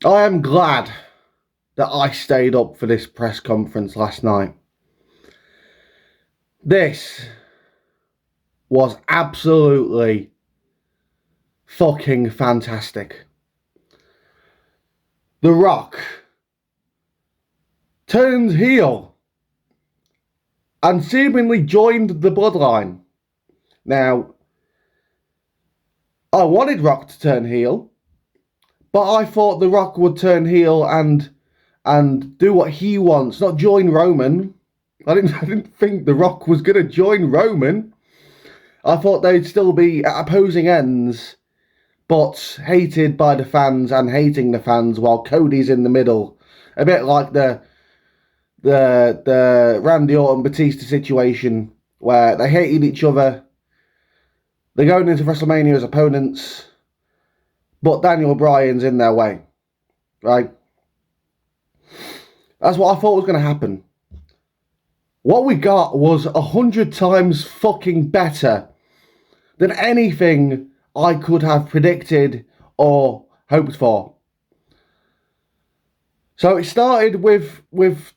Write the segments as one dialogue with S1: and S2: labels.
S1: I am glad that I stayed up for this press conference last night. This was absolutely fucking fantastic. The Rock turned heel and seemingly joined the Bloodline. Now, I wanted Rock to turn heel, but I thought The Rock would turn heel and do what he wants, not join Roman. I didn't think The Rock was going to join Roman. I thought they'd still be at opposing ends, but hated by the fans and hating the fans, while Cody's in the middle. A bit like the Randy Orton Batista situation, where they hated each other. They're going into WrestleMania as opponents, but Daniel Bryan's in their way, right? That's what I thought was going to happen. What we got was 100 times fucking better than anything I could have predicted or hoped for. So it started with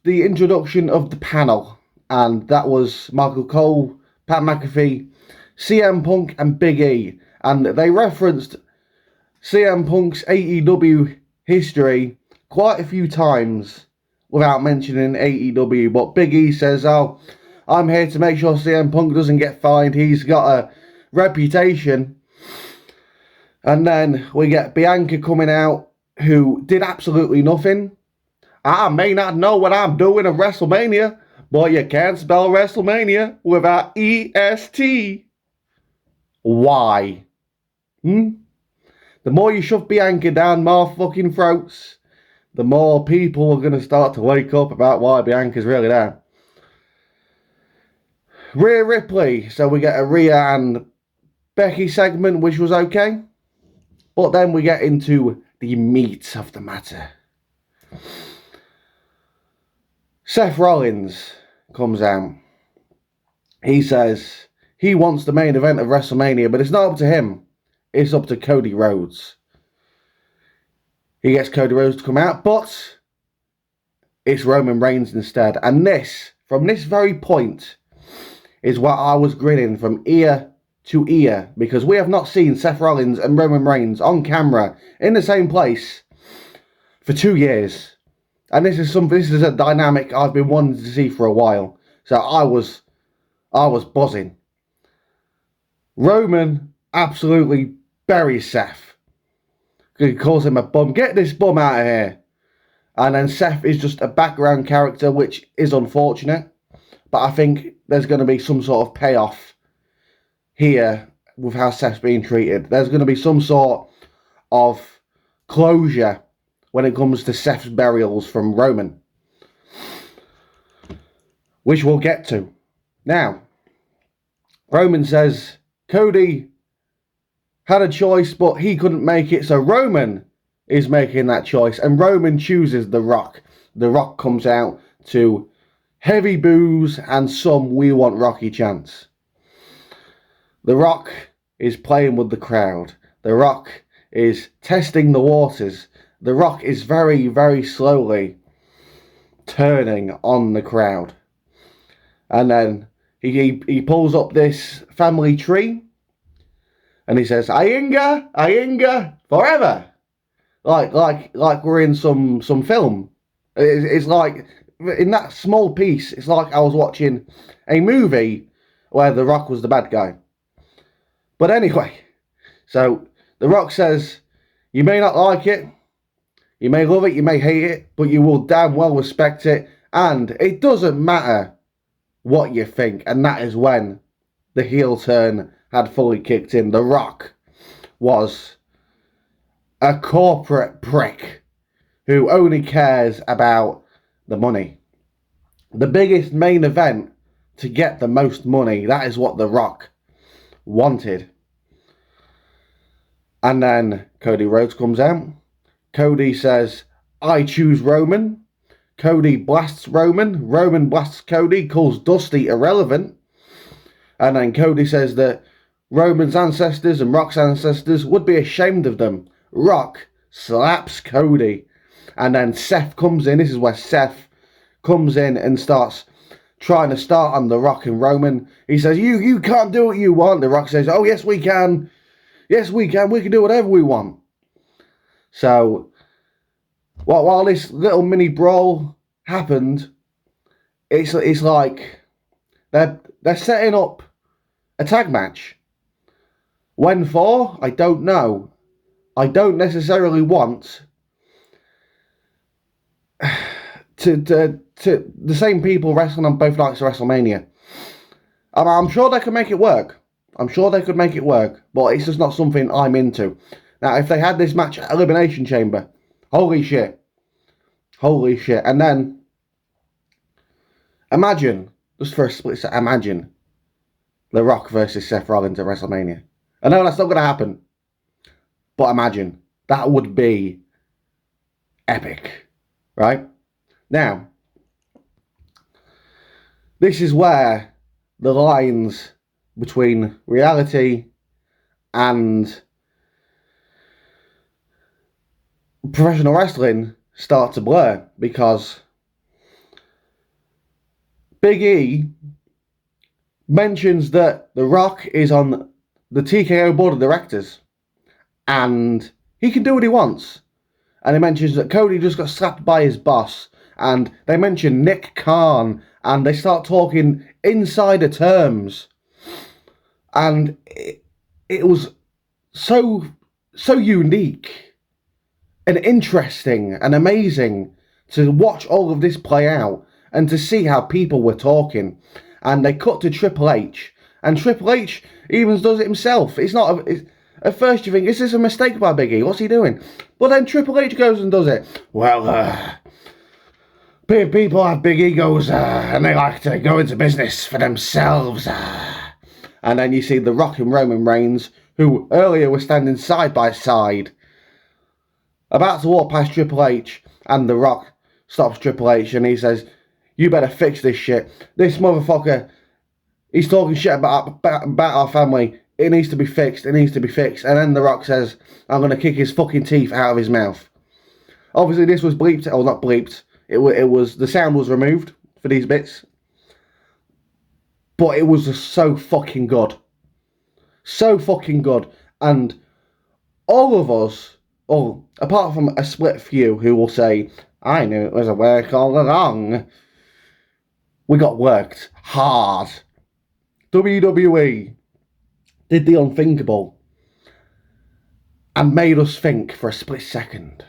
S1: the introduction of the panel, and that was Michael Cole, Pat McAfee, CM Punk, and Big E. And they referenced CM Punk's AEW history quite a few times without mentioning AEW. But Big E says, "Oh, I'm here to make sure CM Punk doesn't get fined. He's got a reputation." And then we get Bianca coming out, who did absolutely nothing. "I may not know what I'm doing at WrestleMania, but you can't spell WrestleMania without EST. Why? The more you shove Bianca down more fucking throats, the more people are going to start to wake up about why Bianca's really there." Rhea Ripley. So we get a Rhea and Becky segment, which was okay. But then we get into the meat of the matter. Seth Rollins comes out. He says he wants the main event of WrestleMania, but it's not up to him. It's up to Cody Rhodes. He gets Cody Rhodes to come out, but it's Roman Reigns instead. And this, from this very point, is what I was grinning from ear to ear, because we have not seen Seth Rollins and Roman Reigns on camera in the same place for 2 years. And this is a dynamic I've been wanting to see for a while. So I was buzzing. Roman absolutely buries Seth. He calls him a bum. "Get this bum out of here." And then Seth is just a background character, which is unfortunate. But I think there's going to be some sort of payoff here with how Seth's being treated. There's going to be some sort of closure when it comes to Seth's burials from Roman, which we'll get to. Now, Roman says Cody had a choice, but he couldn't make it, so Roman is making that choice, and Roman chooses The Rock. The Rock comes out to heavy boos and some "We Want Rocky" chants. The Rock is playing with the crowd. The Rock is testing the waters. The Rock is very, very slowly turning on the crowd. And then he pulls up this family tree, and he says, Ainga, forever." Like we're in some film. It's like, in that small piece, it's like I was watching a movie where The Rock was the bad guy. But anyway, so The Rock says, "You may not like it, you may love it, you may hate it, but you will damn well respect it, and it doesn't matter what you think." And that is when the heel turn had fully kicked in. The Rock was a corporate prick who only cares about the money. The biggest main event to get the most money, that is what The Rock wanted. And then Cody Rhodes comes out. Cody says, "I choose Roman." Cody blasts Roman. Roman blasts Cody, calls Dusty irrelevant. And then Cody says that Roman's ancestors and Rock's ancestors would be ashamed of them. Rock slaps Cody. And then Seth comes in. This is where Seth comes in and starts trying to start on The Rock and Roman. He says, you can't do what you want. The Rock says, oh, yes, we can. Yes, we can. We can do whatever we want. So, while this little mini brawl happened, it's like they're setting up a tag match. When for? I don't know. I don't necessarily want to the same people wrestling on both nights of WrestleMania. I'm sure they could make it work. I'm sure they could make it work, but it's just not something I'm into. Now, if they had this match at Elimination Chamber, holy shit. Holy shit. And then, imagine, just for a split second, imagine The Rock versus Seth Rollins at WrestleMania. I know that's not going to happen, but imagine. That would be epic, right? Now, this is where the lines between reality and professional wrestling start to blur, because Big E mentions that The Rock is on the TKO board of directors and he can do what he wants. And he mentions that Cody just got slapped by his boss, and they mention Nick Khan, and they start talking insider terms. And it was so unique and interesting and amazing to watch all of this play out and to see how people were talking. And they cut to Triple H, and Triple H even does it himself. At first you think, is this a mistake by Big E? What's he doing? But then Triple H goes and does it. Well, people have big egos and they like to go into business for themselves. And then you see The Rock and Roman Reigns, who earlier were standing side by side, about to walk past Triple H, and The Rock stops Triple H and he says, you better fix this shit. This motherfucker, he's talking shit about our family. It needs to be fixed. It needs to be fixed. And then The Rock says, I'm going to kick his fucking teeth out of his mouth. Obviously, this was bleeped. Or not bleeped. It was the sound was removed for these bits. But it was just so fucking good. So fucking good. And all of us, apart from a split few who will say, I knew it was a work all along, we got worked hard. WWE did the unthinkable and made us think for a split second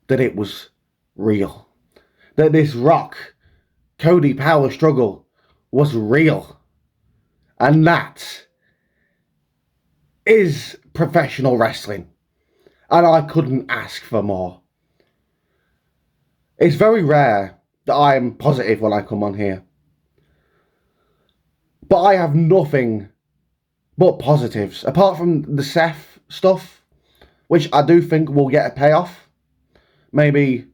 S1: that it was real. That this Rock Cody power struggle was real. And that is professional wrestling. And I couldn't ask for more. It's very rare that I am positive when I come on here. But I have nothing but positives, apart from the Seth stuff, which I do think will get a payoff. Maybe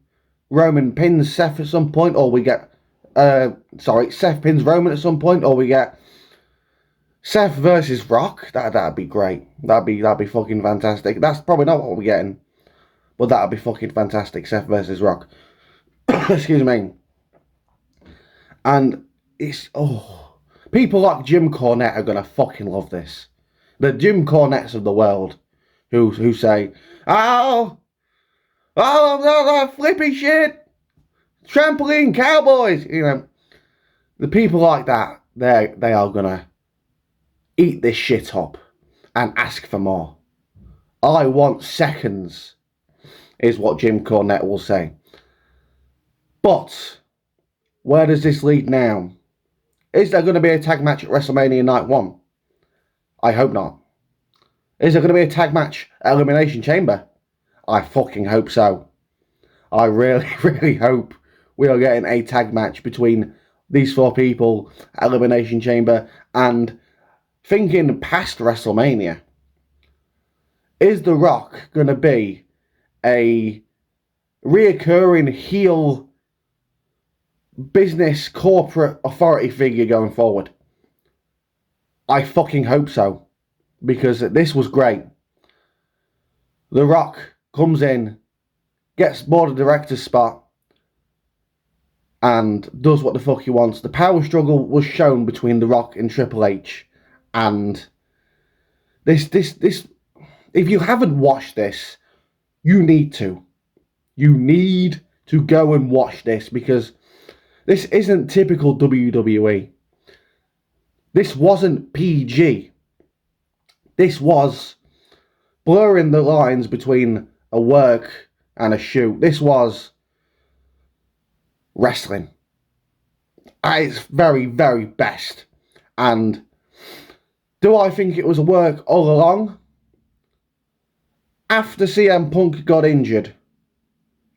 S1: Roman pins Seth at some point, or we get Seth pins Roman at some point, or we get Seth versus Rock. That'd be great. That'd be fucking fantastic. That's probably not what we're getting, but that'd be fucking fantastic. Seth versus Rock. Excuse me. And it's people like Jim Cornette are gonna fucking love this. The Jim Cornettes of the world, who say, flippy shit, trampoline cowboys. You know, the people like that, they are gonna eat this shit up and ask for more. I want seconds, is what Jim Cornette will say. But where does this lead now? Is there going to be a tag match at WrestleMania Night 1? I hope not. Is there going to be a tag match at Elimination Chamber? I fucking hope so. I really, really hope we are getting a tag match between these four people at Elimination Chamber. And thinking past WrestleMania, is The Rock going to be a reoccurring heel business corporate authority figure going forward? I fucking hope so, because this was great. The Rock comes in, gets board of director's spot, and does what the fuck he wants. The power struggle was shown between The Rock and Triple H, and this. If you haven't watched this, you need to. You need to go and watch this, because this isn't typical WWE. This wasn't PG. This was blurring the lines between a work and a shoot. This was wrestling at its very, very best. And do I think it was a work all along? After CM Punk got injured,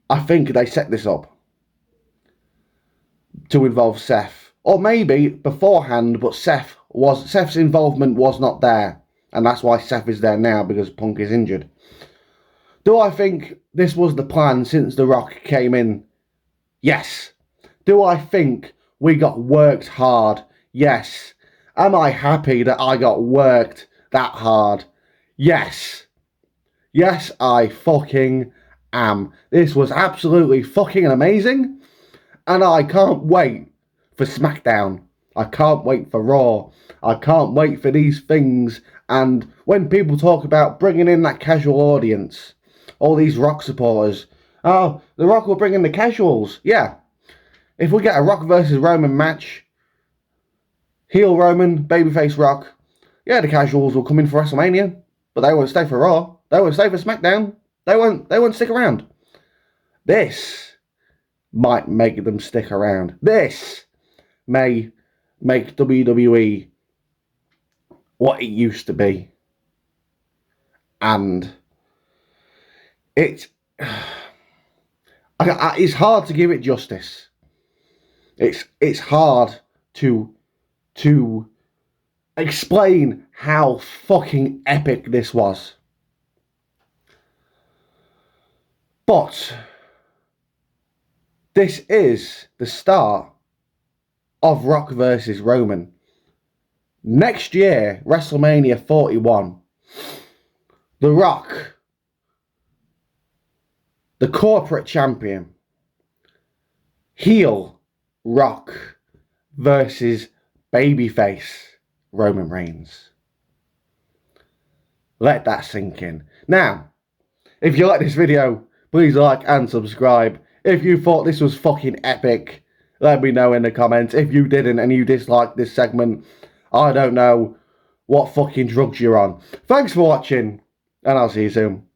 S1: I think they set this up to involve Seth. Or maybe beforehand, but Seth's involvement was not there. And that's why Seth is there now, because Punk is injured. Do I think this was the plan since The Rock came in? Yes. Do I think we got worked hard? Yes. Am I happy that I got worked that hard? Yes. Yes, I fucking am. This was absolutely fucking amazing. And I can't wait for SmackDown. I can't wait for Raw. I can't wait for these things. And when people talk about bringing in that casual audience, all these Rock supporters, oh, The Rock will bring in the casuals. Yeah. If we get a Rock versus Roman match, heel Roman, babyface Rock, yeah, the casuals will come in for WrestleMania, but they won't stay for Raw. They won't stay for SmackDown. They won't stick around. This might make them stick around. This may make WWE what it used to be. And it's hard to give it justice. It's hard to explain how fucking epic this was. But this is the start of Rock versus Roman. Next year, WrestleMania 41, The Rock, the corporate champion, heel Rock versus babyface Roman Reigns. Let that sink in. Now, if you like this video, please like and subscribe. If you thought this was fucking epic, let me know in the comments. If you didn't and you disliked this segment, I don't know what fucking drugs you're on. Thanks for watching, and I'll see you soon.